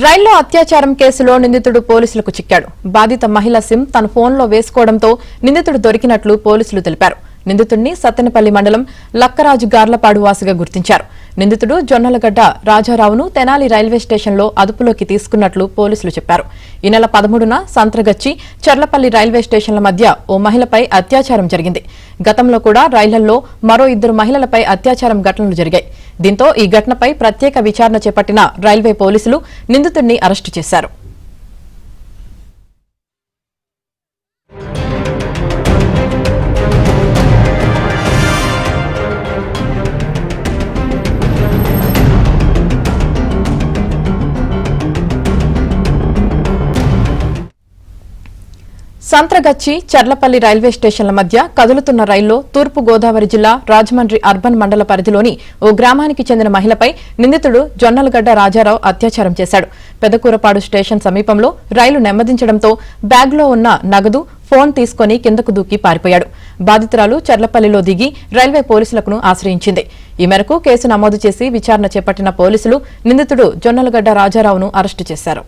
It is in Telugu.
రైల్లో అత్యాచారం కేసులో నిందితుడు పోలీసులకు చిక్కాడు. బాధిత మహిళ సిమ్ తన ఫోన్లో వేసుకోవడంతో నిందితుడు దొరికినట్లు పోలీసులు తెలిపారు. నిందితుడిని సత్తెనపల్లి మండలం లక్కరాజు గార్లపాడు వాసిగా గుర్తించారు. నిందితుడు జొన్నలగడ్డ రాజారావును తెనాలి రైల్వే స్టేషన్లో అదుపులోకి తీసుకున్నట్లు పోలీసులు చెప్పారు. ఈ నెల 13న సంత్రగచ్చి చర్లపల్లి రైల్వే స్టేషన్ల మధ్య ఓ మహిళపై అత్యాచారం జరిగింది. గతంలో కూడా రైళ్లలో మరో 2 మహిళలపై అత్యాచారం ఘటనలు జరిగాయి. దీంతో ఈ ఘటనపై ప్రత్యేక విచారణ చేపట్టిన రైల్వే పోలీసులు నిందితుడిని అరెస్టు చేశారు. సంత్రగచ్చి చర్లపల్లి రైల్వే స్టేషన్ల మధ్య కదులుతున్న రైల్లో తూర్పు గోదావరి జిల్లా రాజమండ్రి అర్బన్ మండల పరిధిలోని ఓ గ్రామానికి చెందిన మహిళపై నిందితుడు జొన్నలగడ్డ రాజారావు అత్యాచారం చేశాడు. పెదకూరపాడు స్టేషన్ సమీపంలో రైలు నెమ్మదించడంతో బ్యాగ్లో ఉన్న నగదు, ఫోన్ తీసుకుని కిందకు దూకి పారిపోయాడు. బాధితురాలు చర్లపల్లిలో దిగి రైల్వే పోలీసులను ఆశ్రయించింది. ఈ మేరకు కేసు నమోదు చేసి విచారణ చేపట్టిన పోలీసులు నిందితుడు జొన్నలగడ్డ రాజారావును అరెస్టు చేశారు.